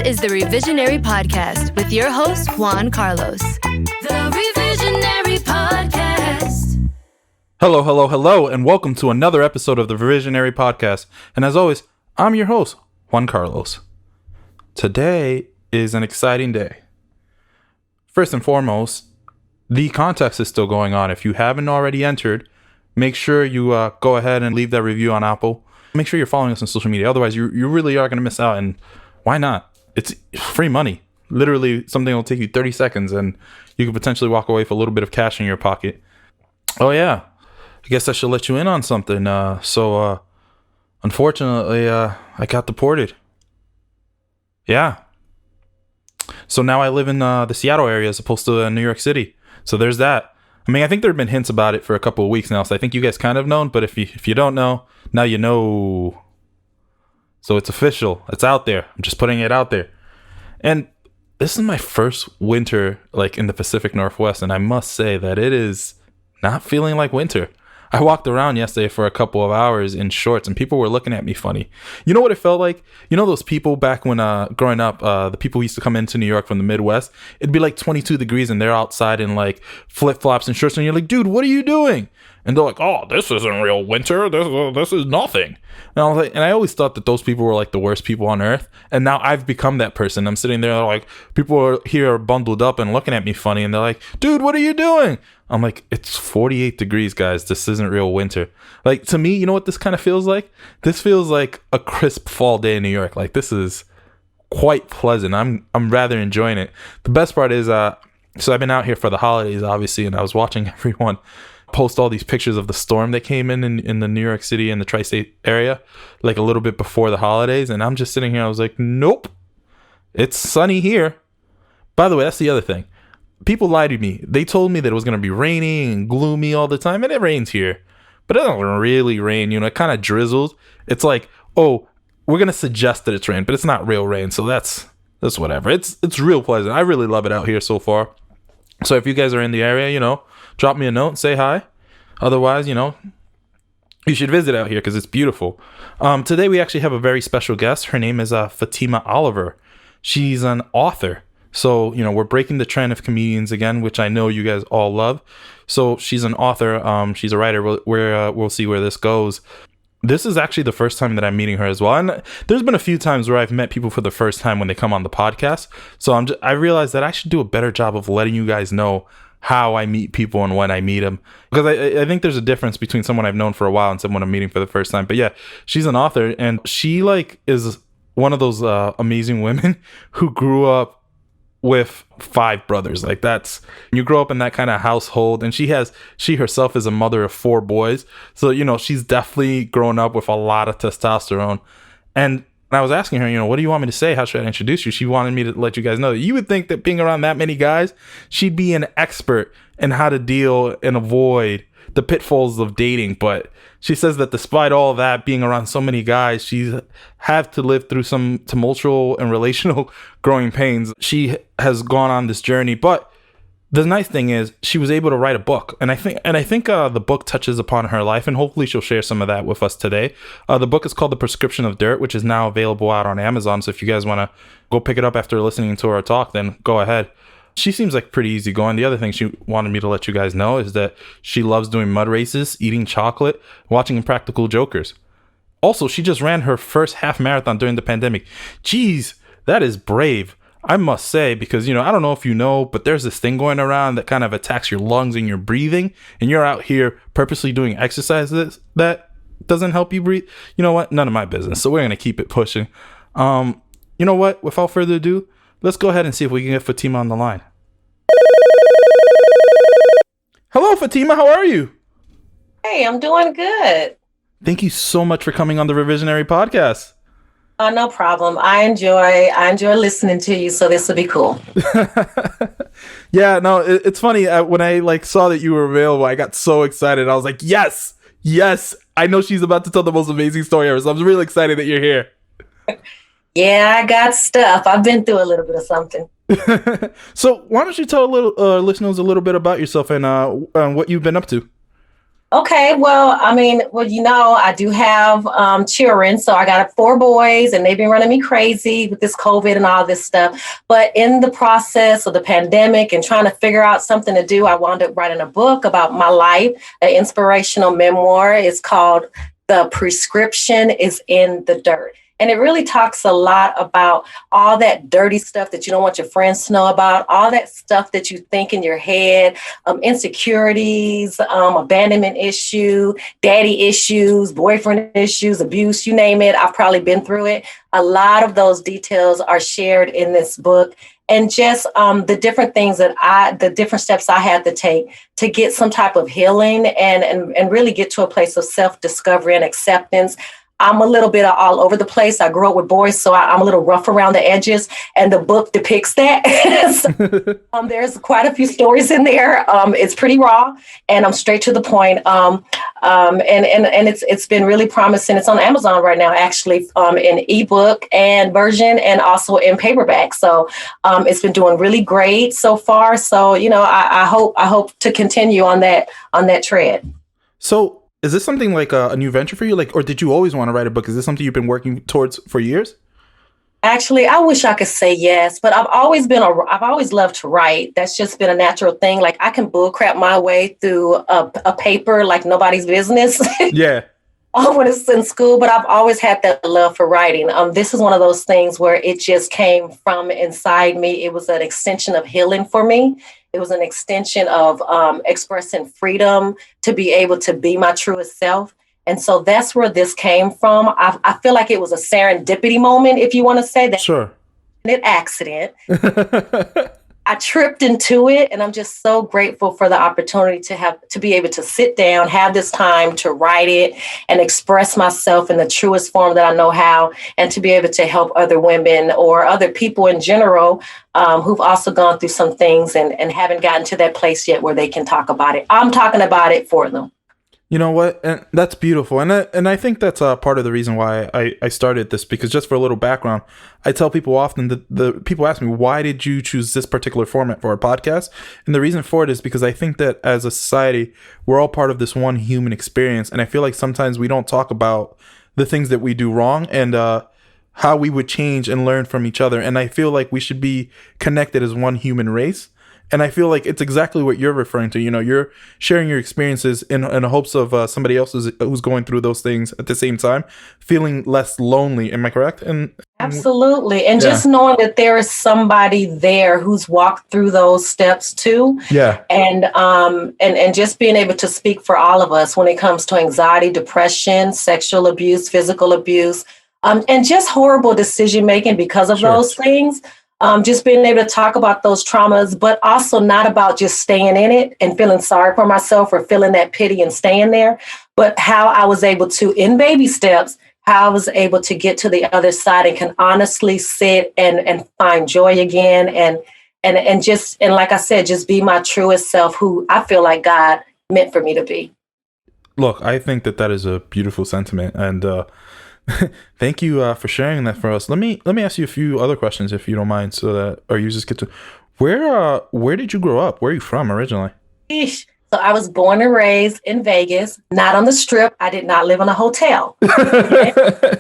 is the Revisionary Podcast with your host, Juan Carlos. The Revisionary Podcast. Hello, and welcome to another episode of the Revisionary Podcast. And as always, I'm your host, Juan Carlos. Today is an exciting day. First and foremost, the contest is still going on. If you haven't already entered, make sure you go ahead and leave that review on Apple. Make sure you're following us on social media. Otherwise, you really are going to miss out. And why not? It's free money. Literally, something will take you 30 seconds and you could potentially walk away with a little bit of cash in your pocket. Oh, yeah. I guess I should let you in on something. Unfortunately, I got deported. Yeah. So now I live in the Seattle area as opposed to New York City. So there's that. I mean, I think there have been hints about it for a couple of weeks now, so I think you guys kind of known. But if you don't know, now you know. So it's official. It's out there. I'm just putting it out there. And this is my first winter, like, in the Pacific Northwest, and I must say that it is not feeling like winter. I walked around yesterday for a couple of hours in shorts and people were looking at me funny. You know what it felt like? You know those people back when growing up, the people who used to come into New York from the Midwest? It'd be like 22 degrees and they're outside in like flip-flops and shorts and you're like, dude, what are you doing? And they're like, oh, this isn't real winter. This is nothing. And I was like, and I always thought that those people were like the worst people on earth. And now I've become that person. I'm sitting there like, people are here bundled up and looking at me funny. And they're like, dude, what are you doing? I'm like, it's 48 degrees, guys. This isn't real winter. Like, to me, you know what this kind of feels like? This feels like a crisp fall day in New York. Like, this is quite pleasant. I'm rather enjoying it. The best part is, so I've been out here for the holidays, obviously, and I was watching everyone post all these pictures of the storm that came in the New York City and the tri-state area, like a little bit before the holidays. And I'm just sitting here. I was like, nope, it's sunny here. By the way, that's the other thing. People lied to me. They told me that it was going to be rainy and gloomy all the time, and it rains here. But it doesn't really rain, you know, it kind of drizzles. It's like, oh, we're going to suggest that it's rain, but it's not real rain, so that's whatever. It's real pleasant. I really love it out here so far. So if you guys are in the area, you know, drop me a note, say hi. Otherwise, you know, you should visit out here because it's beautiful. Today we actually have a very special guest. Her name is Fatima Oliver. She's an author. So, you know, we're breaking the trend of comedians again, which I know you guys all love. So she's an author. She's a writer. We'll see where this goes. This is actually the first time that I'm meeting her as well. And there's been a few times where I've met people for the first time when they come on the podcast. So I realized that I should do a better job of letting you guys know how I meet people and when I meet them. Because I think there's a difference between someone I've known for a while and someone I'm meeting for the first time. But yeah, she's an author and she like is one of those amazing women who grew up with 5 brothers. Like you grow up in that kind of household, and she herself is a mother of 4 boys. So, you know, she's definitely grown up with a lot of testosterone. And I was asking her, you know, what do you want me to say? How should I introduce you? She wanted me to let you guys know that you would think that being around that many guys, she'd be an expert in how to deal and avoid the pitfalls of dating. But she says that despite all that, being around so many guys, she's had to live through some tumultuous and relational growing pains. She has gone on this journey, but the nice thing is she was able to write a book, and I think the book touches upon her life, and hopefully she'll share some of that with us today. The book is called The Prescription of Dirt, which is now available out on Amazon. So if you guys want to go pick it up after listening to her talk, then go ahead. She seems like pretty easygoing. The other thing she wanted me to let you guys know is that she loves doing mud races, eating chocolate, watching Impractical Jokers. Also, she just ran her first half marathon during the pandemic. Jeez, that is brave, I must say, because, you know, I don't know if you know, but there's this thing going around that kind of attacks your lungs and your breathing, and you're out here purposely doing exercises that doesn't help you breathe. You know what? None of my business. So we're going to keep it pushing. You know what? Without further ado, let's go ahead and see if we can get Fatima on the line. Hello, Fatima. How are you? Hey, I'm doing good. Thank you so much for coming on the Revisionary Podcast. No problem. I enjoy listening to you, so this will be cool. Yeah, no, it's funny. When I saw that you were available, I got so excited. I was like, yes. I know she's about to tell the most amazing story ever, so I'm really excited that you're here. Yeah, I got stuff. I've been through a little bit of something. So why don't you tell listeners a little bit about yourself and what you've been up to? Okay, well, I do have children. So I got 4 boys and they've been running me crazy with this COVID and all this stuff. But in the process of the pandemic and trying to figure out something to do, I wound up writing a book about my life, an inspirational memoir. It's called The Prescription is in the Dirt. And it really talks a lot about all that dirty stuff that you don't want your friends to know about, all that stuff that you think in your head, insecurities, abandonment issue, daddy issues, boyfriend issues, abuse, you name it. I've probably been through it. A lot of those details are shared in this book. And just the different things the different steps I had to take to get some type of healing and really get to a place of self-discovery and acceptance. I'm a little bit all over the place. I grew up with boys, so I'm a little rough around the edges, and the book depicts that. So, there's quite a few stories in there. It's pretty raw, and I'm straight to the point. And it's been really promising. It's on Amazon right now, actually, in ebook and version, and also in paperback. So it's been doing really great so far. So I hope to continue on that tread. So, is this something like a new venture for you? Or did you always want to write a book? Is this something you've been working towards for years? Actually, I wish I could say yes, but I've always loved to write. That's just been a natural thing. Like I can bullcrap my way through a paper like nobody's business. Yeah. When it's in school, but I've always had that love for writing. This is one of those things where it just came from inside me. It was an extension of healing for me. It was an extension of expressing freedom to be able to be my truest self. And so that's where this came from. I feel like it was a serendipity moment, if you want to say that. Sure. An accident. I tripped into it, and I'm just so grateful for the opportunity to be able to sit down, have this time to write it and express myself in the truest form that I know how, and to be able to help other women or other people in general who've also gone through some things and haven't gotten to that place yet where they can talk about it. I'm talking about it for them. You know what? And that's beautiful. And I think that's part of the reason why I started this, because just for a little background, I tell people often that the people ask me, why did you choose this particular format for our podcast? And the reason for it is because I think that as a society, we're all part of this one human experience. And I feel like sometimes we don't talk about the things that we do wrong and how we would change and learn from each other. And I feel like we should be connected as one human race. And I feel like it's exactly what you're referring to. You're sharing your experiences in hopes of somebody else who's going through those things at the same time, feeling less lonely. Am I correct? Absolutely. And just knowing that there is somebody there who's walked through those steps too. Yeah. And just being able to speak for all of us when it comes to anxiety, depression, sexual abuse, physical abuse, and just horrible decision making because of those things. Just being able to talk about those traumas, but also not about just staying in it and feeling sorry for myself or feeling that pity and staying there, but how I was able to, in baby steps, how I was able to get to the other side and can honestly sit and find joy again. And like I said, just be my truest self, who I feel like God meant for me to be. Look, I think that is a beautiful sentiment. And, thank you for sharing that for us. Let me ask you a few other questions, if you don't mind, so that our users get to. Where did you grow up? Where are you from originally? Eesh. So I was born and raised in Vegas, not on the Strip. I did not live in a hotel. Okay?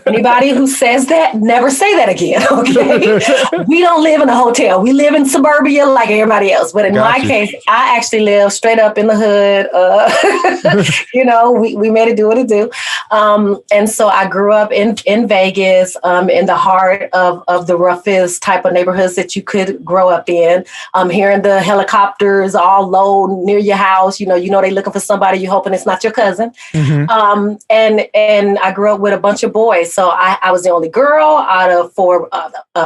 Anybody who says that, never say that again. Okay, we don't live in a hotel. We live in suburbia like everybody else. But in my case, I actually live straight up in the hood. We made it do what it do. And so I grew up in Vegas, in the heart of the roughest type of neighborhoods that you could grow up in. Hearing the helicopters all low near your house. You know they looking for somebody. You're hoping it's not your cousin. Mm-hmm. And I grew up with a bunch of boys. So I was the only girl out of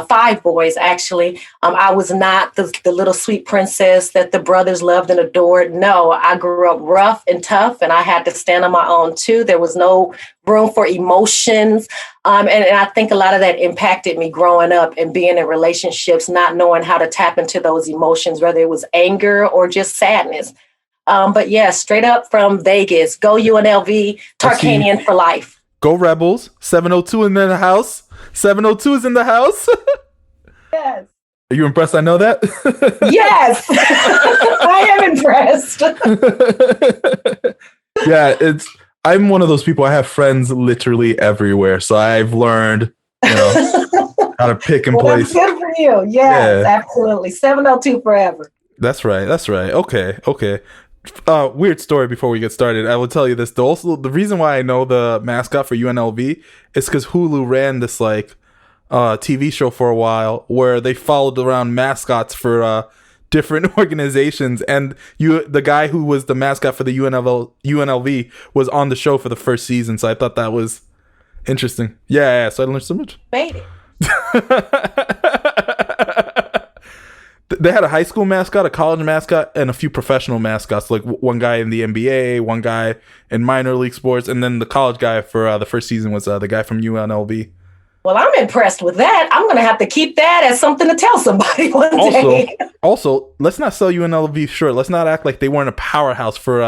5 boys, actually. I was not the little sweet princess that the brothers loved and adored. No, I grew up rough and tough, and I had to stand on my own too. There was no room for emotions. And I think a lot of that impacted me growing up and being in relationships, not knowing how to tap into those emotions, whether it was anger or just sadness. But yeah, straight up from Vegas. Go UNLV, Tarkanian for life. Go Rebels. 702 in the house. 702 is in the house. Yes. Are you impressed? I know that. Yes, I am impressed. Yeah, I'm one of those people. I have friends literally everywhere, so I've learned, how to pick and place. That's good for you. Yes, absolutely. 702 forever. That's right. Okay. Weird story before we get started. I will tell you this. The reason why I know the mascot for UNLV is because Hulu ran this TV show for a while where they followed around mascots for different organizations, and the guy who was the mascot for the UNLV was on the show for the first season. So I thought that was interesting. Yeah. So I learned so much. Made it. They had a high school mascot, a college mascot, and a few professional mascots. Like one guy in the NBA, one guy in minor league sports, and then the college guy for the first season was the guy from UNLV. Well, I'm impressed with that. I'm going to have to keep that as something to tell somebody one day. Also, let's not sell UNLV short. Let's not act like they weren't a powerhouse for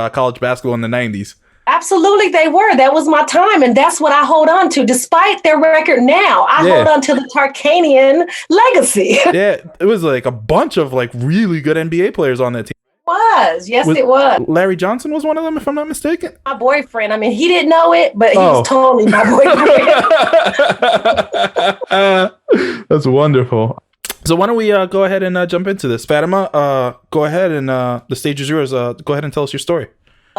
college basketball in the 90s. Absolutely, they were. That was my time, and that's what I hold on to. Despite their record now, I hold on to the Tarkanian legacy. Yeah, it was like a bunch of really good NBA players on that team. It was. Larry Johnson was one of them, if I'm not mistaken. My boyfriend. I mean, he didn't know it, but he was totally my boyfriend. That's wonderful. So why don't we go ahead and jump into this? Fatima, go ahead and the stage is yours. Go ahead and tell us your story.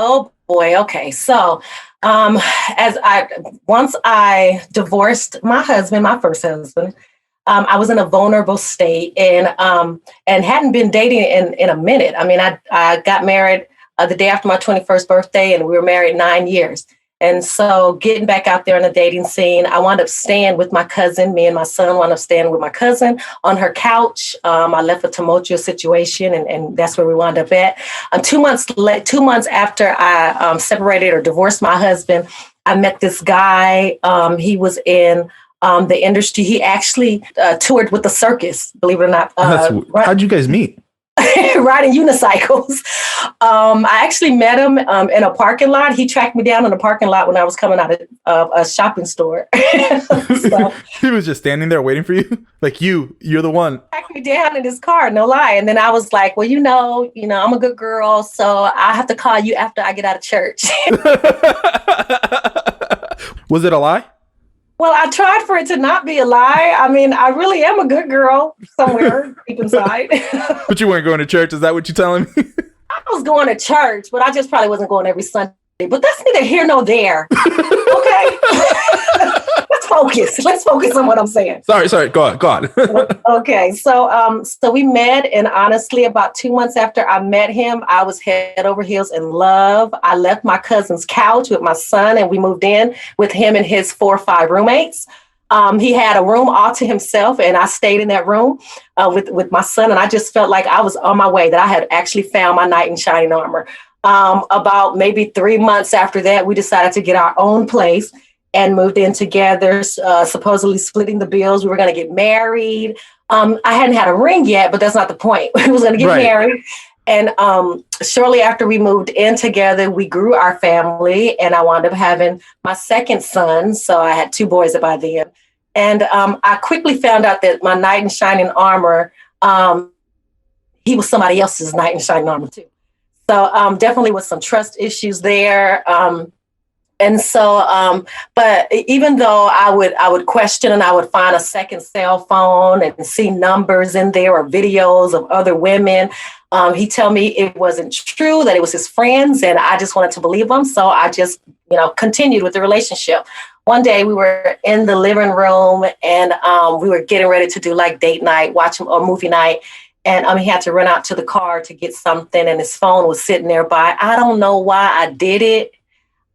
Oh boy. Okay. So, once I divorced my husband, my first husband, I was in a vulnerable state and hadn't been dating in a minute. I mean, I got married the day after my 21st birthday, and we were married 9 years. And so getting back out there in the dating scene, I wound up staying with my cousin. Me and my son wound up staying with my cousin on her couch. I left a tumultuous situation, and that's where we wound up at. 2 months after I separated or divorced my husband, I met this guy. He was in the industry. He actually toured with the circus, believe it or not. How'd you guys meet? Riding unicycles. I actually met him in a parking lot. He tracked me down in a parking lot when I was coming out of a shopping store. So, he was just standing there waiting for you? Like you're the one. Tracked me down in his car, no lie. And then I was like, well, I'm a good girl, so I have to call you after I get out of church. Was it a lie? Well, I tried for it to not be a lie. I mean, I really am a good girl somewhere deep inside. But you weren't going to church? Is that what you're telling me? I was going to church, but I just probably wasn't going every Sunday. But that's neither here nor there. Okay? Let's focus on what I'm saying. Sorry. Go on. Okay. So we met, and honestly, about 2 months after I met him, I was head over heels in love. I left my cousin's couch with my son, and we moved in with him and his 4 or 5 roommates. He had a room all to himself, and I stayed in that room with my son, and I just felt like I was on my way, that I had actually found my knight in shining armor. About maybe 3 months after that, we decided to get our own place and moved in together, supposedly splitting the bills. We were going to get married. I hadn't had a ring yet, but that's not the point. We was going to get married. And shortly after we moved in together, we grew our family, and I wound up having my second son. So I had 2 boys by then. And I quickly found out that my knight in shining armor, he was somebody else's knight in shining armor too. So definitely was some trust issues there. And so, but even though I would question, and I would find a second cell phone and see numbers in there or videos of other women, he told me it wasn't true, that it was his friends, and I just wanted to believe him. So I just, continued with the relationship. One day we were in the living room, and we were getting ready to do like date night, watch a movie night. And he had to run out to the car to get something, and his phone was sitting there by. I don't know why I did it.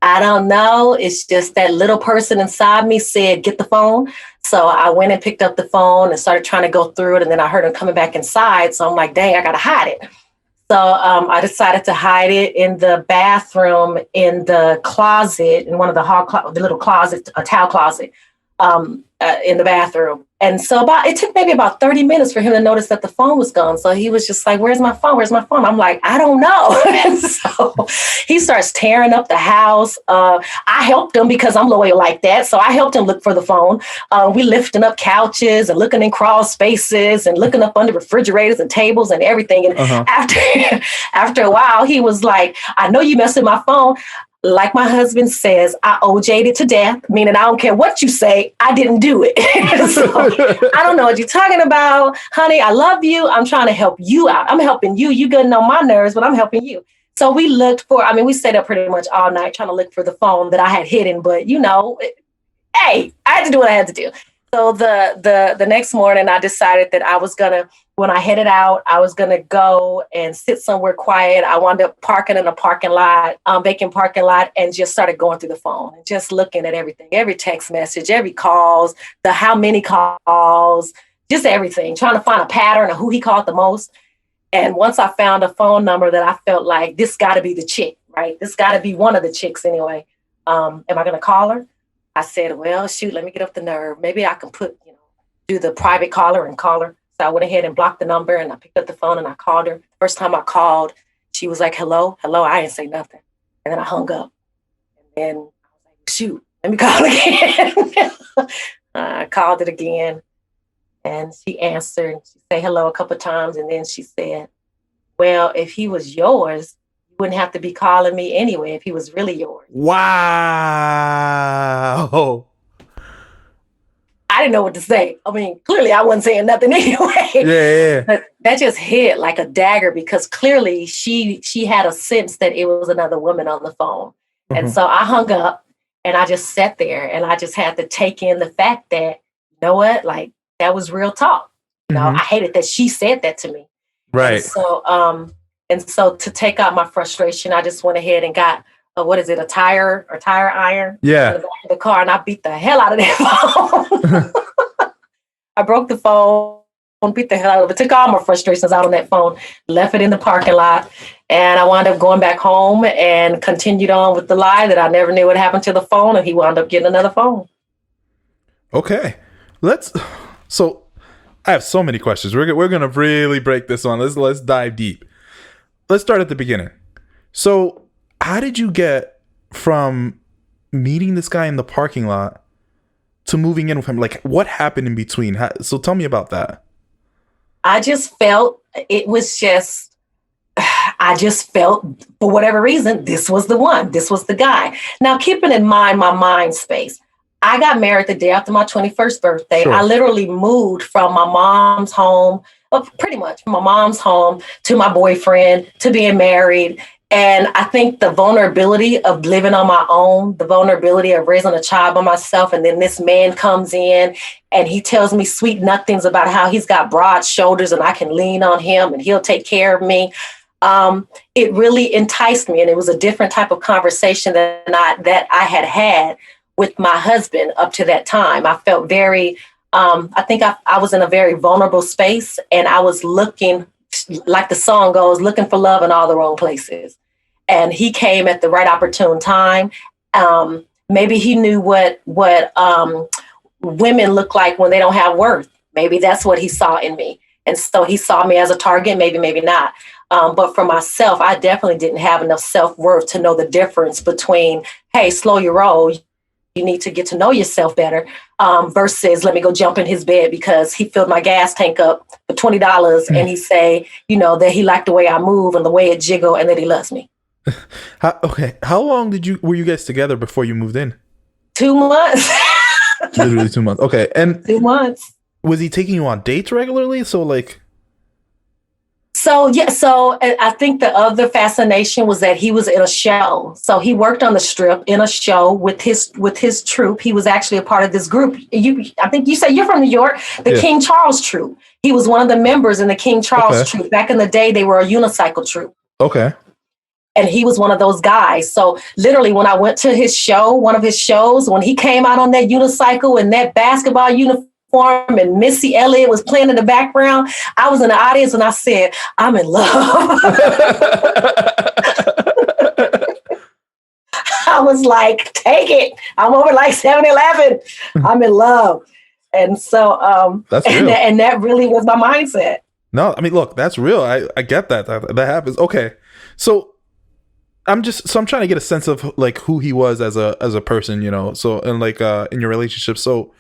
I don't know. It's just that little person inside me said, get the phone. So I went and picked up the phone and started trying to go through it. And then I heard him coming back inside. So I'm like, dang, I got to hide it. So I decided to hide it in the bathroom, in the closet, in one of the little closets, a towel closet. in the bathroom. And so it took maybe about 30 minutes for him to notice that the phone was gone. So he was just like, where's my phone? Where's my phone? I'm like, I don't know. And so he starts tearing up the house. I helped him because I'm loyal like that. So I helped him look for the phone. We lifting up couches and looking in crawl spaces and looking up under refrigerators and tables and everything. And after a while, he was like, I know you messed with my phone. Like my husband says, I OJ'd it to death, meaning I don't care what you say, I didn't do it. So, I don't know what you're talking about. Honey, I love you. I'm trying to help you out. I'm helping you. You getting on my nerves, but I'm helping you. So we we stayed up pretty much all night trying to look for the phone that I had hidden. But, hey, I had to do what I had to do. So the next morning, I decided that I was going to, when I headed out, I was going to go and sit somewhere quiet. I wound up parking in a parking lot, vacant parking lot, and just started going through the phone and just looking at everything, every text message, every calls, how many calls, just everything, trying to find a pattern of who he called the most. And once I found a phone number that I felt like this got to be the chick, right? This got to be one of the chicks anyway. Am I going to call her? I said, well, shoot, let me get up the nerve. Maybe I can do the private caller and call her. So I went ahead and blocked the number and I picked up the phone and I called her. First time I called, she was like, hello. I didn't say nothing. And then I hung up. And then I was like, shoot, let me call again. I called it again and she answered. She said hello a couple of times. And then she said, well, if he was yours, you wouldn't have to be calling me anyway if he was really yours. Wow. I didn't know what to say. I mean, clearly I wasn't saying nothing anyway. Yeah. But that just hit like a dagger because clearly she had a sense that it was another woman on the phone. Mm-hmm. And so I hung up and I just sat there and I just had to take in the fact that, you know what, like that was real talk. You know, I hated that she said that to me. Right. And so to take out my frustration, I just went ahead and got a tire iron? Yeah. In the back of the car, and I beat the hell out of that phone. I broke the phone, beat the hell out of it, took all my frustrations out on that phone, left it in the parking lot, and I wound up going back home and continued on with the lie that I never knew what happened to the phone, and he wound up getting another phone. Okay. So I have so many questions. We're going to really break this on. Let's dive deep. Let's start at the beginning. So how did you get from meeting this guy in the parking lot to moving in with him? Like, what happened in between? So tell me about that. I just felt for whatever reason, this was the one. This was the guy. Now, keeping in mind my mind space, I got married the day after my 21st birthday. Sure. I literally moved from my mom's home, pretty much from my mom's home to my boyfriend to being married. And I think the vulnerability of living on my own, the vulnerability of raising a child by myself, and then this man comes in and he tells me sweet nothings about how he's got broad shoulders and I can lean on him and he'll take care of me. It really enticed me. And it was a different type of conversation that I had with my husband up to that time. I felt very, I think I was in a very vulnerable space and I was looking, like the song goes, looking for love in all the wrong places. And he came at the right opportune time. Maybe he knew what women look like when they don't have worth. Maybe that's what he saw in me. And so he saw me as a target, maybe not. But for myself, I definitely didn't have enough self-worth to know the difference between, hey, slow your roll. You need to get to know yourself better versus let me go jump in his bed because he filled my gas tank up for $20 and he say, that he liked the way I move and the way it jiggle and that he loves me. How long were you guys together before you moved in? 2 months. Literally 2 months. Okay. And 2 months. Was he taking you on dates regularly? So I think the other fascination was that he was in a show. So he worked on the Strip in a show with his troupe. He was actually a part of this group. I think you said you're from New York, the King Charles troupe. He was one of the members in the King Charles troupe. Back in the day, they were a Unicycle troupe. Okay. And he was one of those guys. So literally when I went to his show, one of his shows, when he came out on that unicycle in that basketball uniform and Missy Elliott was playing in the background, I was in the audience and I said, I'm in love. I was like, take it. I'm over like 7-Eleven. I'm in love. And so, That's real. And that really was my mindset. No, I mean, look, that's real. I get that happens. Okay. So I'm trying to get a sense of like who he was as a person, you know. So, and like in your relationship. So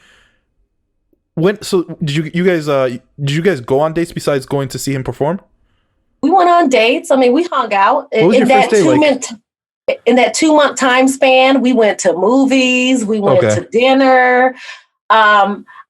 did you guys go on dates besides going to see him perform? We went on dates. I mean, we hung out. What was your first day like? In that 2-month time span, we went to movies, we went Okay. to dinner.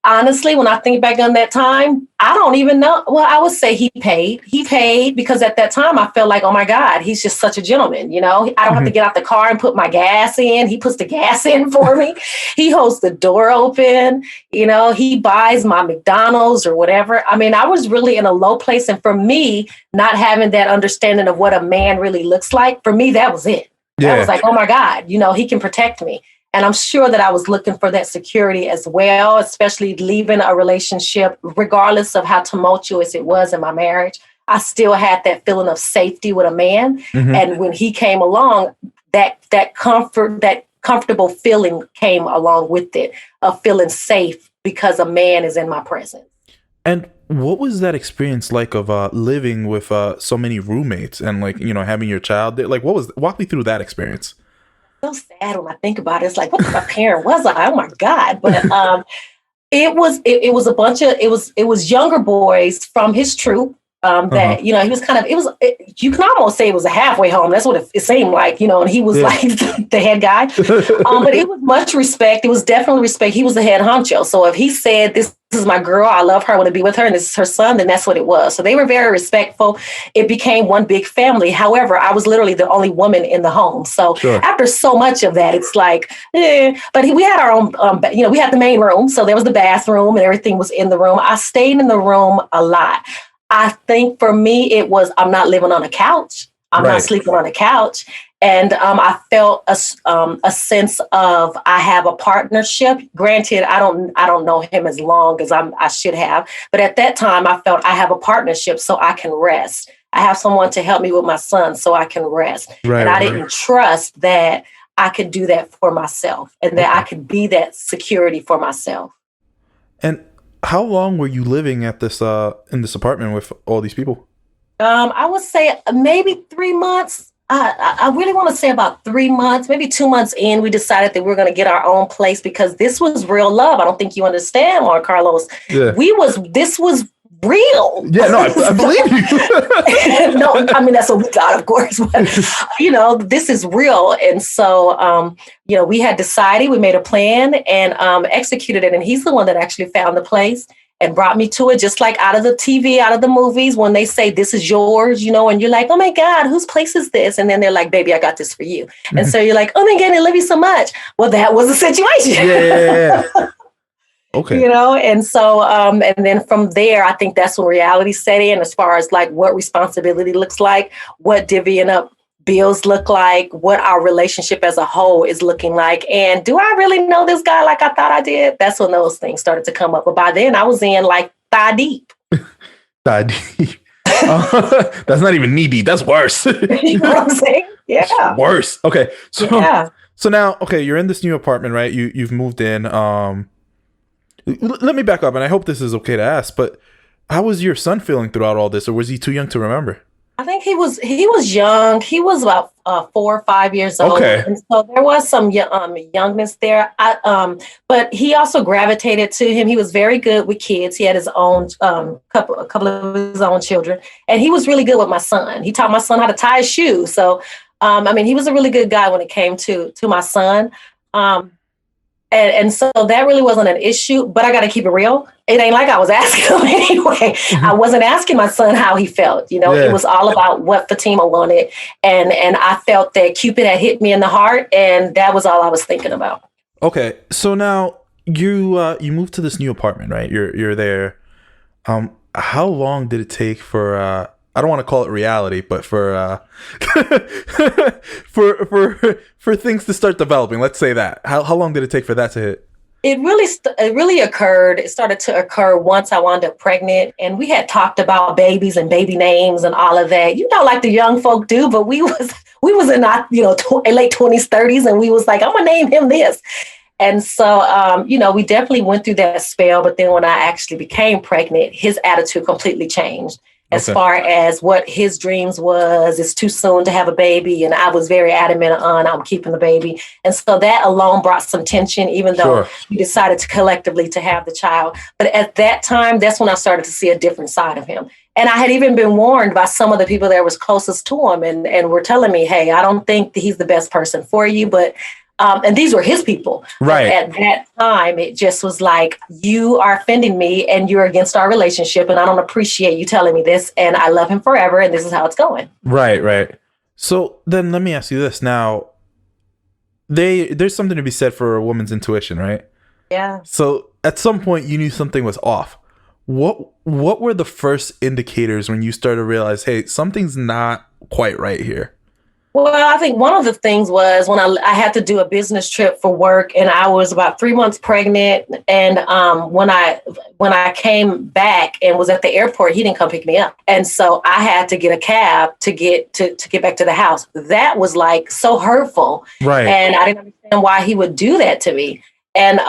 Honestly, when I think back on that time, I don't even know. Well, I would say he paid. He paid because at that time I felt like, oh my God, he's just such a gentleman. You know, I don't have to get out the car and put my gas in. He puts the gas in for me. He holds the door open. You know, he buys my McDonald's or whatever. I mean, I was really in a low place. And for me, not having that understanding of what a man really looks like, for me, that was it. Yeah. That was like, oh my God, you know, he can protect me. And I'm sure that I was looking for that security as well, especially leaving a relationship, regardless of how tumultuous it was in my marriage. I still had that feeling of safety with a man. Mm-hmm. And when he came along, that comfortable feeling came along with it, of feeling safe because a man is in my presence. And what was that experience like of living with so many roommates and like, you know, having your child there? Like, walk me through that experience. So sad when I think about it. It's like, what type of parent was I? Oh my God. But it was a bunch of, it was younger boys from his troop. That, you know, he was you can almost say it was a halfway home. That's what it seemed like, you know, and he was like the head guy. But it was much respect. It was definitely respect. He was the head honcho. So if he said, this is my girl, I love her, I want to be with her, and this is her son, then that's what it was. So they were very respectful. It became one big family. However, I was literally the only woman in the home. So after so much of that, it's like, but we had our own, you know, we had the main room. So there was the bathroom and everything was in the room. I stayed in the room a lot. I think for me, it was, I'm not living on a couch. I'm not sleeping on a couch. And I felt a sense of, I have a partnership. Granted, I don't know him as long as I should have. But at that time, I felt I have a partnership so I can rest. I have someone to help me with my son so I can rest. And I didn't trust that I could do that for myself and that I could be that security for myself. And how long were you living at this in this apartment with all these people? I would say maybe 3 months. I really want to say about 3 months, maybe 2 months in, we decided that we were going to get our own place because this was real love. I don't think you understand, Juan Carlos. Yeah. This was real. Yeah, no, I believe you. No, I mean, that's what we got, of course. But, you know, this is real. And so, you know, we had decided, we made a plan and executed it. And he's the one that actually found the place and brought me to it, just like out of the TV, out of the movies, when they say, this is yours, you know, and you're like, oh my God, whose place is this? And then they're like, baby, I got this for you. And so you're like, oh my God, I love you so much. Well, that was the situation. Yeah. Okay. You know, and so, and then from there, I think that's when reality set in as far as like what responsibility looks like, what divvying up bills look like, what our relationship as a whole is looking like. And do I really know this guy like I thought I did? That's when those things started to come up. But by then I was in like thigh deep. Thigh deep. That's not even knee deep. That's worse. You know what I'm saying? Yeah. Worse. Okay. So now, okay, you're in this new apartment, right? You've moved in. Let me back up, and I hope this is okay to ask, but how was your son feeling throughout all this, or was he too young to remember? I think he was young. He was about 4 or 5 years old. Okay. And so there was some youngness there. But he also gravitated to him. He was very good with kids. He had his own couple of his own children. And he was really good with my son. He taught my son how to tie his shoes. So, I mean, he was a really good guy when it came to my son. And so that really wasn't an issue, but I got to keep it real. It ain't like I was asking him anyway. I wasn't asking my son how he felt. You know, It was all about what Fatima wanted. And I felt that Cupid had hit me in the heart, and that was all I was thinking about. Okay. So now you moved to this new apartment, right? You're there. How long did it take for I don't want to call it reality, but for for things to start developing, let's say that. How long did it take for that to hit? It really occurred. It started to occur once I wound up pregnant, and we had talked about babies and baby names and all of that. You know, like the young folk do. But we was in our late 20s, 30s, and we was like, I'm gonna name him this. And so, we definitely went through that spell. But then when I actually became pregnant, his attitude completely changed as far as what his dreams was. It's too soon to have a baby. And I was very adamant on I'm keeping the baby. And so that alone brought some tension, even though we decided to collectively to have the child. But at that time, that's when I started to see a different side of him. And I had even been warned by some of the people that was closest to him and were telling me, hey, I don't think that he's the best person for you. But and these were his people. Right. At that time, it just was like, you are offending me and you're against our relationship. And I don't appreciate you telling me this. And I love him forever. And this is how it's going. Right. So then let me ask you this. Now, there's something to be said for a woman's intuition, right? Yeah. So at some point you knew something was off. What were the first indicators when you started to realize, hey, something's not quite right here? Well, I think one of the things was when I had to do a business trip for work, and I was about 3 months pregnant. And when I came back and was at the airport, he didn't come pick me up, and so I had to get a cab to get back to the house. That was like so hurtful, right? And I didn't understand why he would do that to me. And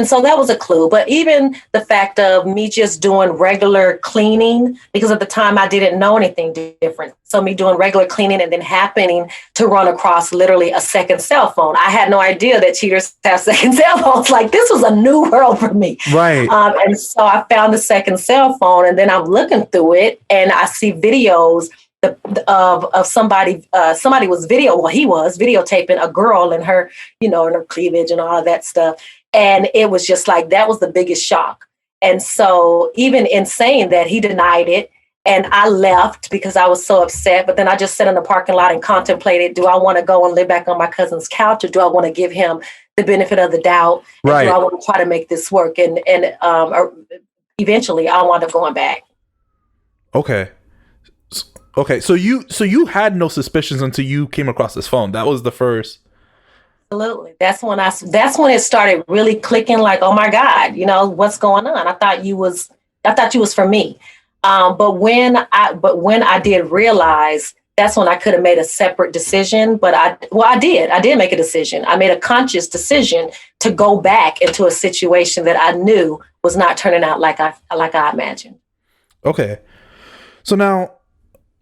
so that was a clue. But even the fact of me just doing regular cleaning, because at the time I didn't know anything different. So me doing regular cleaning and then happening to run across literally a second cell phone. I had no idea that cheaters have second cell phones. Like, this was a new world for me. Right. And so I found the second cell phone, and then I'm looking through it and I see videos of somebody was he was videotaping a girl and her, in her cleavage and all of that stuff. And it was just like, that was the biggest shock. And so even in saying that, he denied it. And I left because I was so upset. But then I just sat in the parking lot and contemplated, do I want to go and live back on my cousin's couch, or do I want to give him the benefit of the doubt? Right. Do I want to try to make this work? And eventually I wound up going back. Okay, so you had no suspicions until you came across this phone. That was the first. Absolutely. That's when it started really clicking. Like, oh my God, what's going on? I thought you was for me. But when I did realize, that's when I could have made a separate decision. But I did make a decision. I made a conscious decision to go back into a situation that I knew was not turning out like I imagined. Okay, so now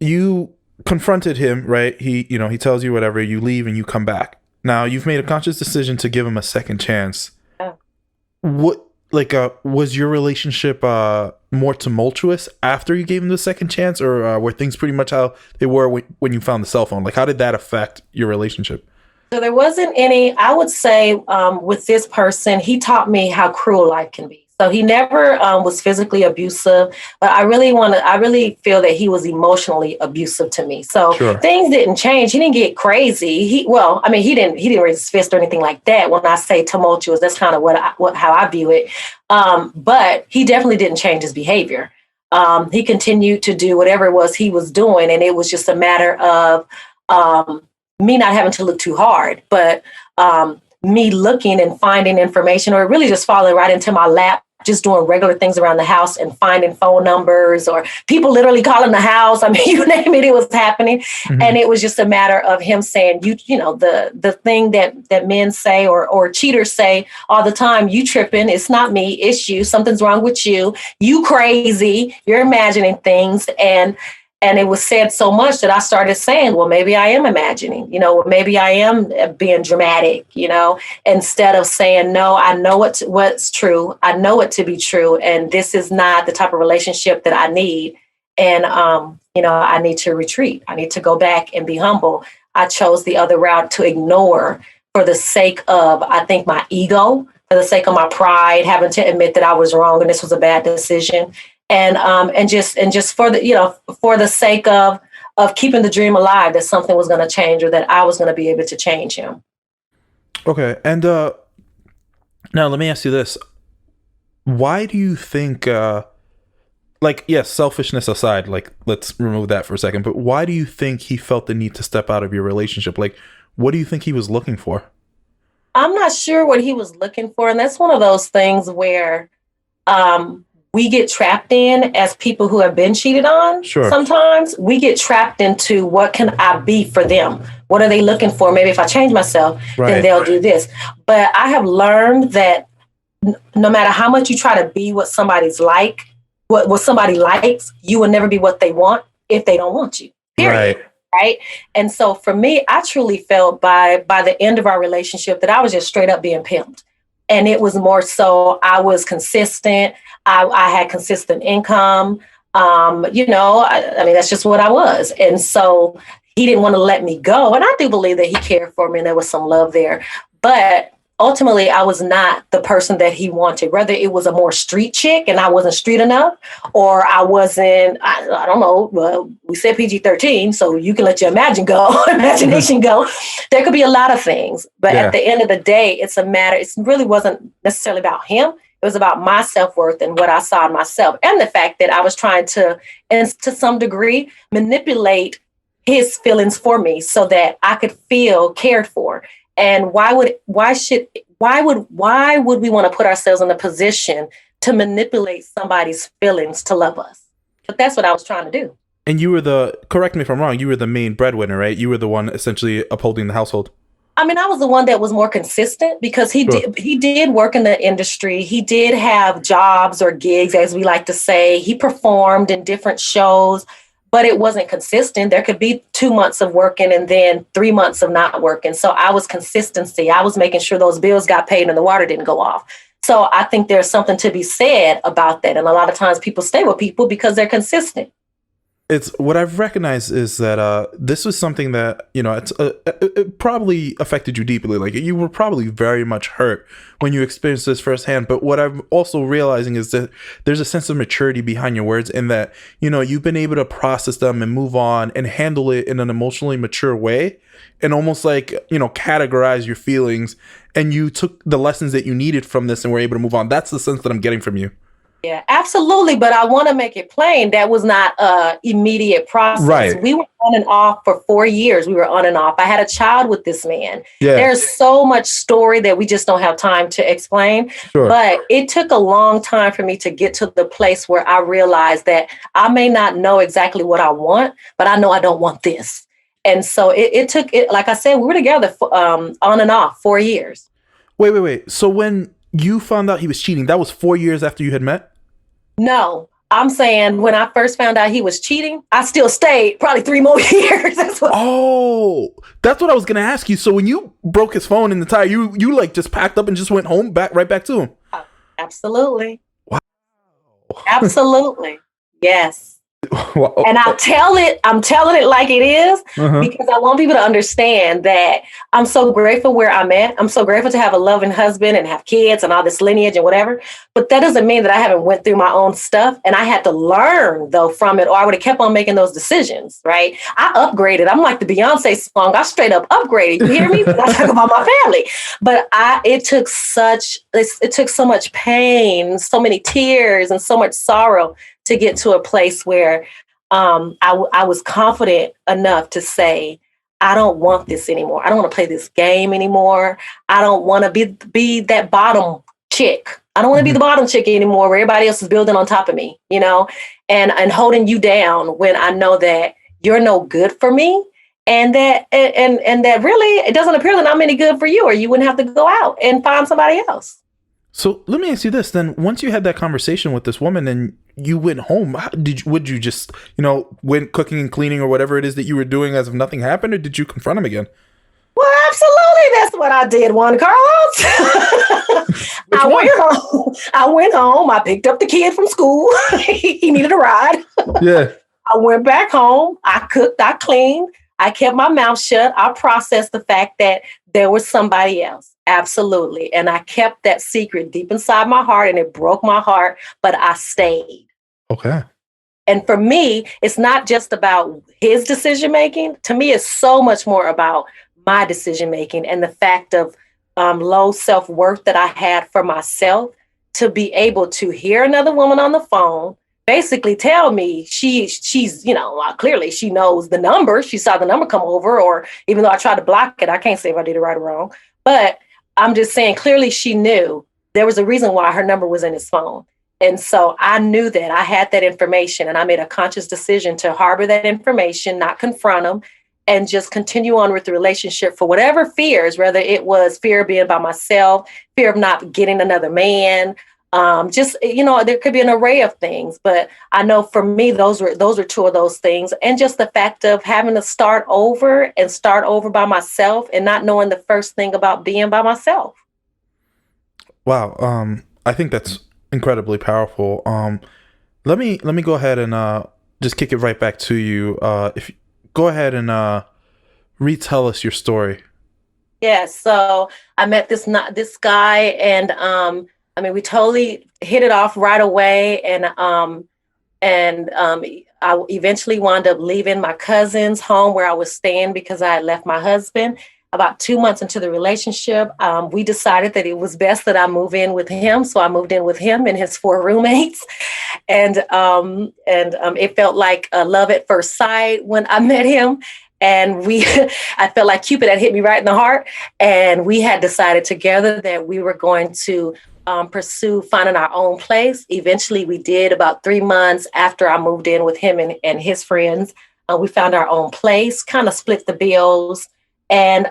you confronted him, right? He tells you whatever, you leave and you come back. Now you've made a conscious decision to give him a second chance. Yeah. What, was your relationship more tumultuous after you gave him the second chance, or were things pretty much how they were when you found the cell phone? Like, how did that affect your relationship? So there wasn't any, I would say, with this person, he taught me how cruel life can be. So he never was physically abusive, but I really feel that he was emotionally abusive to me. So Things didn't change. He didn't get crazy. He didn't raise his fist or anything like that. When I say tumultuous, that's kind of how I view it. But he definitely didn't change his behavior. He continued to do whatever it was he was doing, and it was just a matter of me not having to look too hard, but me looking and finding information, or really just falling right into my lap, just doing regular things around the house and finding phone numbers or people literally calling the house. I mean, you name it, it was happening. Mm-hmm. And it was just a matter of him saying, the thing that men say or cheaters say all the time, you tripping, it's not me, it's you, something's wrong with you, you crazy, you're imagining things. And it was said so much that I started saying, well, maybe I am imagining, maybe I am being dramatic, instead of saying, no, I know what's true. I know it to be true. And this is not the type of relationship that I need. And, I need to retreat. I need to go back and be humble. I chose the other route to ignore for the sake of, I think, my ego, for the sake of my pride, having to admit that I was wrong and this was a bad decision. And just for the sake of keeping the dream alive, that something was going to change, or that I was going to be able to change him. Okay. And now let me ask you this. Why do you think, yes, selfishness aside, let's remove that for a second, but why do you think he felt the need to step out of your relationship? What do you think he was looking for? I'm not sure what he was looking for. And that's one of those things where, we get trapped in as people who have been cheated on. Sure. Sometimes we get trapped into what can I be for them? What are they looking for? Maybe if I change myself, then they'll do this. But I have learned that no matter how much you try to be what somebody's like, what somebody likes, you will never be what they want if they don't want you. Period. Right. And so for me, I truly felt by the end of our relationship that I was just straight up being pimped. And it was more so I was consistent. I had consistent income. I mean, that's just what I was. And so he didn't want to let me go. And I do believe that he cared for me and there was some love there. But ultimately, I was not the person that he wanted. Whether it was a more street chick and I wasn't street enough, or I wasn't, I don't know, well, we said PG-13, so you can let your imagination go. There could be a lot of things. But at the end of the day, it really wasn't necessarily about him. It was about my self-worth and what I saw in myself. And the fact that I was trying to, and to some degree, manipulate his feelings for me so that I could feel cared for. And why would we want to put ourselves in a position to manipulate somebody's feelings to love us? But that's what I was trying to do. And you were correct me if I'm wrong, you were the main breadwinner, right? You were the one essentially upholding the household. I mean, I was the one that was more consistent because he did work in the industry. He did have jobs or gigs, as we like to say. He performed in different shows, but it wasn't consistent. There could be 2 months of working and then 3 months of not working. So I was consistency. I was making sure those bills got paid and the water didn't go off. So I think there's something to be said about that. And a lot of times people stay with people because they're consistent. It's what I've recognized is that this was something that, it probably affected you deeply. Like you were probably very much hurt when you experienced this firsthand. But what I'm also realizing is that there's a sense of maturity behind your words in that, you've been able to process them and move on and handle it in an emotionally mature way and almost like, categorize your feelings. And you took the lessons that you needed from this and were able to move on. That's the sense that I'm getting from you. Yeah, absolutely. But I want to make it plain. That was not an immediate process. Right. We were on and off for 4 years. We were on and off. I had a child with this man. Yeah. There's so much story that we just don't have time to explain. Sure. But it took a long time for me to get to the place where I realized that I may not know exactly what I want, but I know I don't want this. And so it took, like I said, we were together on and off 4 years. Wait. So when you found out he was cheating, that was 4 years after you had met? No, I'm saying when I first found out he was cheating, I still stayed probably 3 more years. That's what I was going to ask you. So when you broke his phone in the tire, you like just packed up and just went home, right back to him? Absolutely. Wow. Absolutely. Yes. Wow. And I'm telling it like it is because I want people to understand that I'm so grateful where I'm at. I'm so grateful to have a loving husband and have kids and all this lineage and whatever. But that doesn't mean that I haven't went through my own stuff. And I had to learn, though, from it, or I would have kept on making those decisions, right? I upgraded. I'm like the Beyonce song. I straight up upgraded. You hear me? I talk about my family. But it took so much pain, so many tears, and so much sorrow to get to a place where I was confident enough to say, I don't want this anymore. I don't want to play this game anymore. I don't want to be that bottom chick. I don't want to be the bottom chick anymore where everybody else is building on top of me, and holding you down when I know that you're no good for me. And that really, it doesn't appear that I'm any good for you, or you wouldn't have to go out and find somebody else. So let me ask you this then. Once you had that conversation with this woman and you went home, would you just, went cooking and cleaning or whatever it is that you were doing as if nothing happened, or did you confront him again? Well, absolutely. That's what I did, Juan Carlos. I went home. I picked up the kid from school. He needed a ride. Yeah. I went back home. I cooked. I cleaned. I kept my mouth shut. I processed the fact that there was somebody else. Absolutely. And I kept that secret deep inside my heart, and it broke my heart, but I stayed. Okay. And for me, it's not just about his decision-making. To me, it's so much more about my decision-making and the fact of low self-worth that I had for myself to be able to hear another woman on the phone basically tell me she's, clearly she knows the number. She saw the number come over, or even though I tried to block it, I can't say if I did it right or wrong, but I'm just saying clearly she knew there was a reason why her number was in his phone. And so I knew that I had that information, and I made a conscious decision to harbor that information, not confront him, and just continue on with the relationship for whatever fears, whether it was fear of being by myself, fear of not getting another man. Just, there could be an array of things, but I know for me, those are two of those things. And just the fact of having to start over by myself and not knowing the first thing about being by myself. Wow. I think that's incredibly powerful. Let me go ahead and just kick it right back to you. If you go ahead and retell us your story. Yeah. So I met this guy, and we totally hit it off right away, and I eventually wound up leaving my cousin's home where I was staying because I had left my husband. About 2 months into the relationship, we decided that it was best that I move in with him. So I moved in with him and his 4 roommates. And it felt like a love at first sight when I met him. And I felt like Cupid had hit me right in the heart. And we had decided together that we were going to pursue finding our own place. Eventually, we did. About 3 months after I moved in with him and his friends. We found our own place, kind of split the bills. And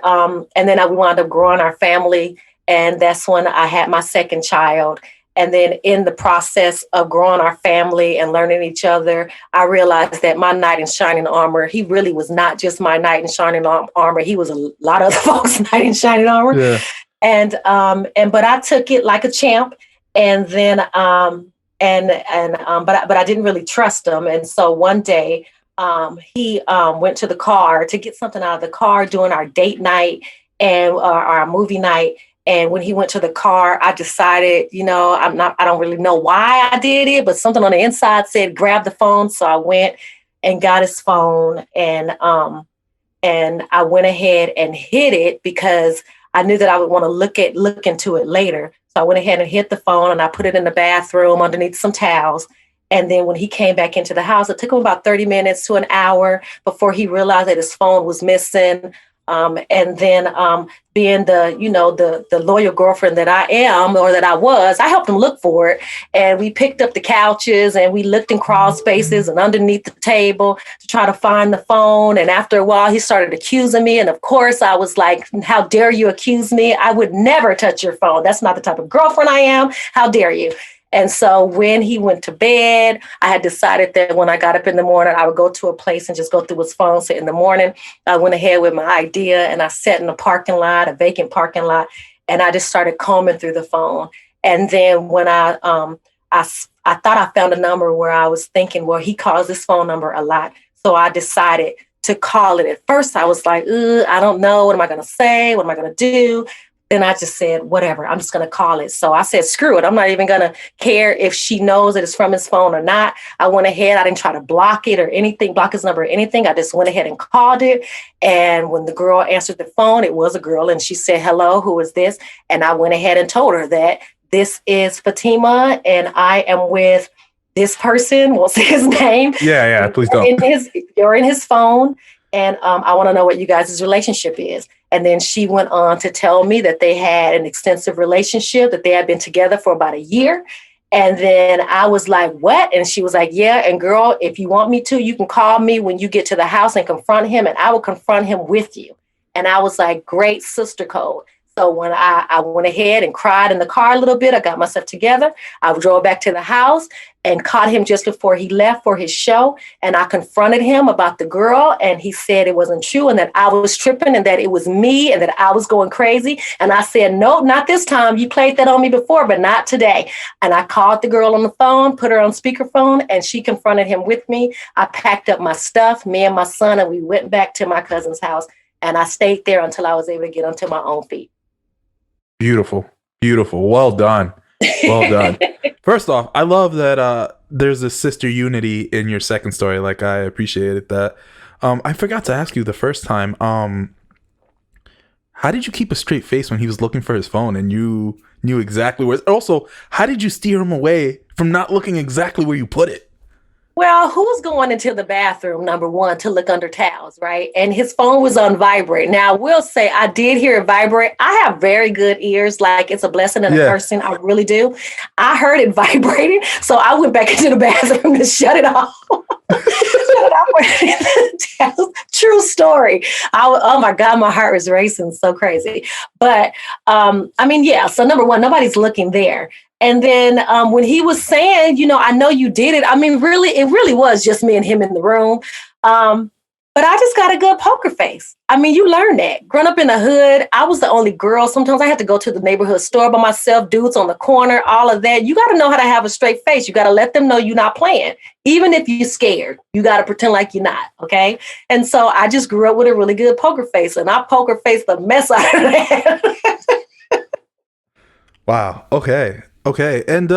then we wound up growing our family. And that's when I had my second child. And then in the process of growing our family and learning each other, I realized that my knight in shining armor, he really was not just my knight in shining armor. He was a lot of other folks' knight in shining armor. Yeah. But I took it like a champ. And then, but I didn't really trust him. And so one day, he went to the car to get something out of the car during our date night and our movie night. And when he went to the car, I decided, I don't really know why I did it, but something on the inside said, grab the phone. So I went and got his phone, and I went ahead and hid it because I knew that I would want to look into it later. So I went ahead and hid the phone, and I put it in the bathroom underneath some towels. And then when he came back into the house, it took him about 30 minutes to an hour before he realized that his phone was missing. And then being the loyal girlfriend that I am, or that I was, I helped him look for it. And we picked up the couches and we looked in crawl spaces and underneath the table to try to find the phone. And after a while, he started accusing me. And of course, I was like, how dare you accuse me? I would never touch your phone. That's not the type of girlfriend I am. How dare you? And so when he went to bed, I had decided that when I got up in the morning, I would go to a place and just go through his phone. So in the morning, I went ahead with my idea, and I sat in a parking lot, a vacant parking lot, and I just started combing through the phone. And then when I thought I found a number where I was thinking, well, he calls this phone number a lot. So I decided to call it. At first, I was like, I don't know. What am I going to say? What am I going to do? Then I just said, whatever, I'm just going to call it. So I said, screw it. I'm not even going to care if she knows that it's from his phone or not. I went ahead. I didn't try to block it or anything, block his number or anything. I just went ahead and called it. And when the girl answered the phone, it was a girl. And she said, hello, who is this? And I went ahead and told her that this is Fatima and I am with this person. Won't say his name. Yeah, please don't. You're in his phone. And I want to know what you guys' relationship is. And then she went on to tell me that they had an extensive relationship, that they had been together for about a year. And then I was like, what? And she was like, yeah. And girl, if you want me to, you can call me when you get to the house and confront him, and I will confront him with you. And I was like, great, sister code. So when I went ahead and cried in the car a little bit, I got myself together. I drove back to the house and caught him just before he left for his show. And I confronted him about the girl, and he said it wasn't true and that I was tripping and that it was me and that I was going crazy. And I said, no, not this time. You played that on me before, but not today. And I called the girl on the phone, put her on speakerphone, and she confronted him with me. I packed up my stuff, me and my son, and we went back to my cousin's house. And I stayed there until I was able to get onto my own feet. Beautiful. Well done. First off, I love that there's a sister unity in your second story. Like, I appreciated that. I forgot to ask you the first time. How did you keep a straight face when he was looking for his phone and you knew exactly where? Also, how did you steer him away from not looking exactly where you put it? Well, who's going into the bathroom, number one, to look under towels, right? And his phone was on vibrate. Now, I will say I did hear it vibrate. I have very good ears. Like, it's a blessing and a cursing. I really do. I heard it vibrating. So I went back into the bathroom to shut it off. True story. Oh my God, my heart was racing. So crazy. But yeah. So number one, nobody's looking there. And then when he was saying, I know you did it. I mean, really, it really was just me and him in the room. But I just got a good poker face. I mean, you learn that. Growing up in the hood, I was the only girl. Sometimes I had to go to the neighborhood store by myself, dudes on the corner, all of that. You got to know how to have a straight face. You got to let them know you're not playing. Even if you're scared, you got to pretend like you're not, okay? And so I just grew up with a really good poker face, and I poker faced the mess out of that. Wow. Okay. And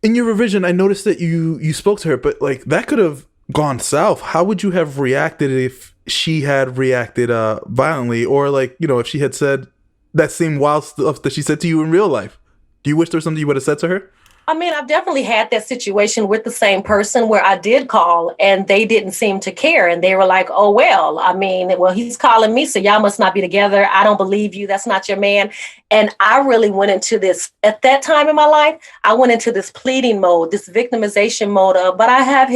in your revision, I noticed that you spoke to her, but like that could have gone south. How would you have reacted if she had reacted violently, or like, if she had said that same wild stuff that she said to you in real life? Do you wish there was something you would have said to her? I mean, I've definitely had that situation with the same person where I did call and they didn't seem to care. And they were like, oh, well, he's calling me, so y'all must not be together. I don't believe you. That's not your man. And I really went into this at that time in my life. I went into this pleading mode, this victimization mode of, but I have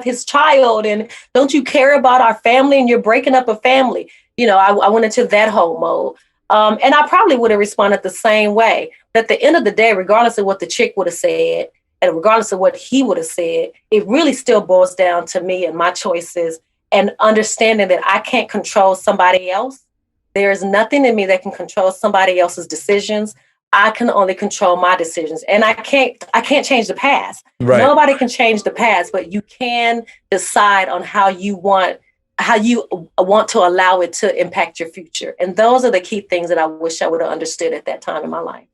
his child, and don't you care about our family, and you're breaking up a family. I went into that whole mode. And I probably would have responded the same way. But at the end of the day, regardless of what the chick would have said, and regardless of what he would have said, it really still boils down to me and my choices, and understanding that I can't control somebody else. There is nothing in me that can control somebody else's decisions. I can only control my decisions. And I can't change the past. Right. Nobody can change the past, but you can decide on how you want to allow it to impact your future. And those are the key things that I wish I would have understood at that time in my life.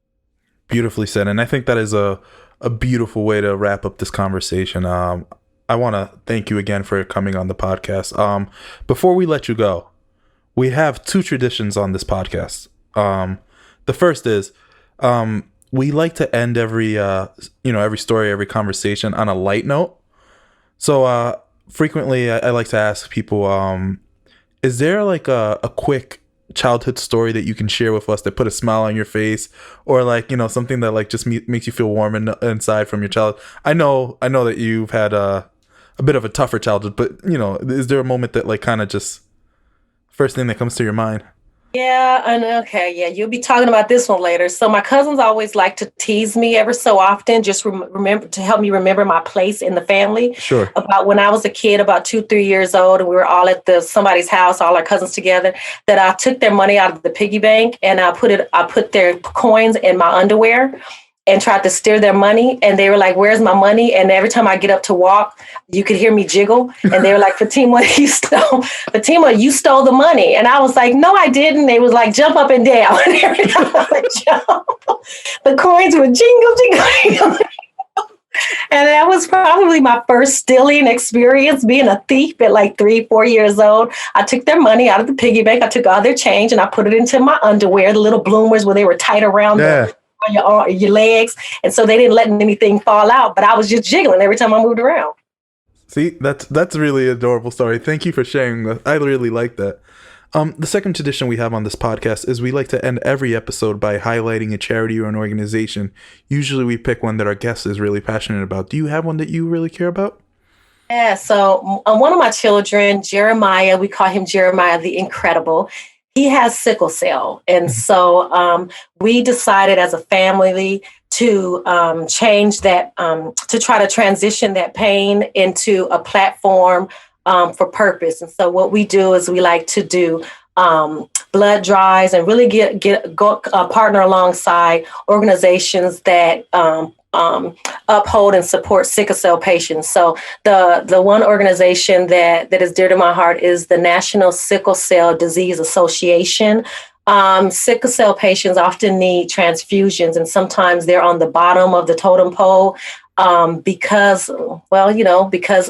Beautifully said. And I think that is a beautiful way to wrap up this conversation. I want to thank you again for coming on the podcast. Before we let you go, we have two traditions on this podcast. The first is we like to end every story, every conversation on a light note. So frequently I like to ask people, is there like a quick childhood story that you can share with us that put a smile on your face, or like, something that like just makes you feel warm inside from your childhood? I know that you've had a bit of a tougher childhood, but is there a moment that like kind of just first thing that comes to your mind? Yeah, and okay, yeah, you'll be talking about this one later. So my cousins always like to tease me ever so often, just remember to help me remember my place in the family. Sure. About when I was a kid, about 2-3 years old, and we were all at somebody's house, all our cousins together, that I took their money out of the piggy bank and I put their coins in my underwear and tried to steal their money. And they were like, where's my money? And every time I get up to walk, you could hear me jiggle. And they were like, Fatima, you stole the money. And I was like, no, I didn't. They was like, jump up and down. And every time I would jump, the coins would jingle. And that was probably my first stealing experience, being a thief at like 3-4 years old. I took their money out of the piggy bank. I took all their change and I put it into my underwear, the little bloomers where they were tight around your legs, and so they didn't let anything fall out, but I was just jiggling every time I moved around. See, that's really adorable story. Thank you for sharing that. I really like that. The second tradition we have on this podcast is we like to end every episode by highlighting a charity or an organization. Usually we pick one that our guest is really passionate about. Do you have one that you really care about? Yeah, so one of my children, Jeremiah, we call him Jeremiah the Incredible. He has sickle cell. And so we decided as a family to change that, to try to transition that pain into a platform for purpose. And so what we do is we like to do blood drives and really go partner alongside organizations that uphold and support sickle cell patients. So the one organization that is dear to my heart is the National Sickle Cell Disease Association. Sickle cell patients often need transfusions, and sometimes they're on the bottom of the totem pole because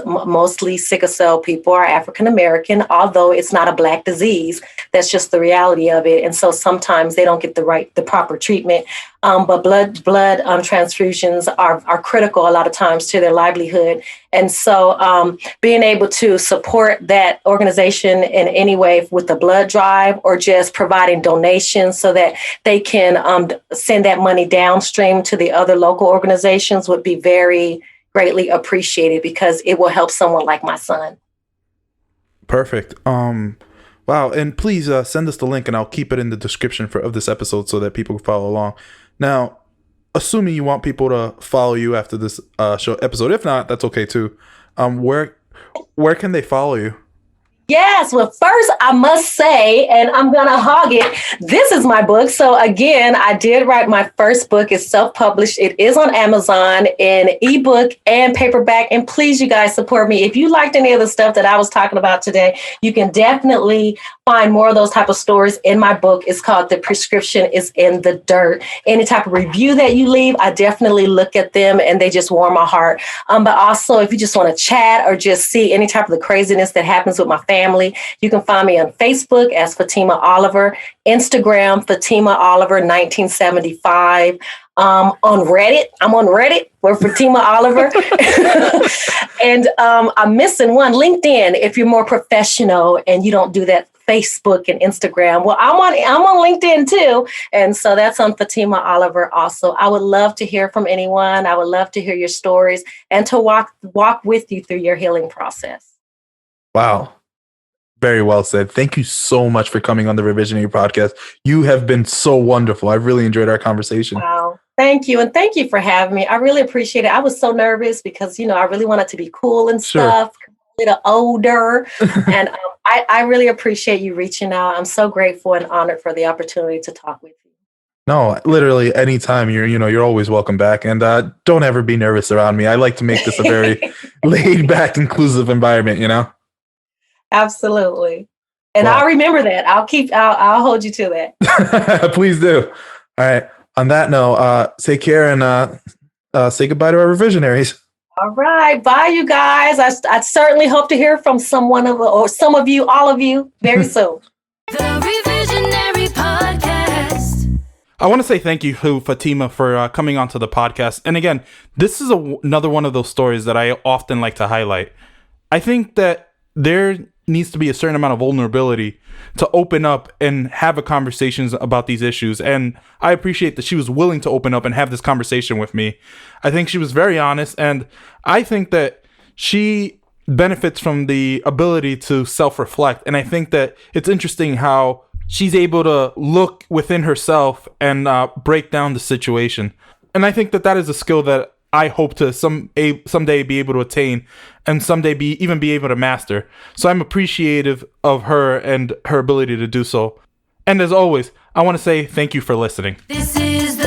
mostly sickle cell people are African American, although it's not a Black disease. That's just the reality of it. And so sometimes they don't get the proper treatment. But blood transfusions are critical a lot of times to their livelihood. And so being able to support that organization in any way with the blood drive or just providing donations so that they can send that money downstream to the other local organizations would be very greatly appreciate it because it will help someone like my son. Perfect. Wow. And please send us the link, and I'll keep it in the description of this episode so that people can follow along. Now, assuming you want people to follow you after this show episode, if not, that's okay too. Where can they follow you? Yes. Well, first I must say, and I'm going to hog it, this is my book. So again, I did write my first book. It's self-published. It is on Amazon in ebook and paperback. And please, you guys support me. If you liked any of the stuff that I was talking about today, you can definitely find more of those type of stories in my book. It's called The Prescription is in the Dirt. Any type of review that you leave, I definitely look at them and they just warm my heart. But also, if you just want to chat or just see any type of the craziness that happens with my family, you can find me on Facebook as Fatima Oliver, Instagram, Fatima Oliver 1975. On Reddit, I'm on Reddit. We're Fatima Oliver. And I'm missing one, LinkedIn, if you're more professional and you don't do that Facebook and Instagram. Well, I'm on LinkedIn too. And so that's on Fatima Oliver also. I would love to hear from anyone. I would love to hear your stories and to walk with you through your healing process. Wow. Very well said. Thank you so much for coming on the Revisionary podcast. You have been so wonderful. I've really enjoyed our conversation. Wow. Thank you. And thank you for having me. I really appreciate it. I was so nervous because, I really wanted to be cool and stuff, a little older. And I really appreciate you reaching out. I'm so grateful and honored for the opportunity to talk with you. No, literally anytime. You're always welcome back. And don't ever be nervous around me. I like to make this a very laid back, inclusive environment, Absolutely. And Well, I'll remember that. I'll hold you to that. please do. All right. On that note, take care and say goodbye to our revisionaries. All right. Bye, you guys. I certainly hope to hear from someone or some of you, all of you, very soon. The Revisionary Podcast. I want to say thank you to Fatima for coming onto the podcast. And again, this is another one of those stories that I often like to highlight. I think that there needs to be a certain amount of vulnerability to open up and have a conversations about these issues. And I appreciate that she was willing to open up and have this conversation with me. I think she was very honest, and I think that she benefits from the ability to self-reflect. And I think that it's interesting how she's able to look within herself and break down the situation. And I think that is a skill that I hope to someday be able to attain and someday be able to master. So I'm appreciative of her and her ability to do so. And as always, I want to say thank you for listening. This is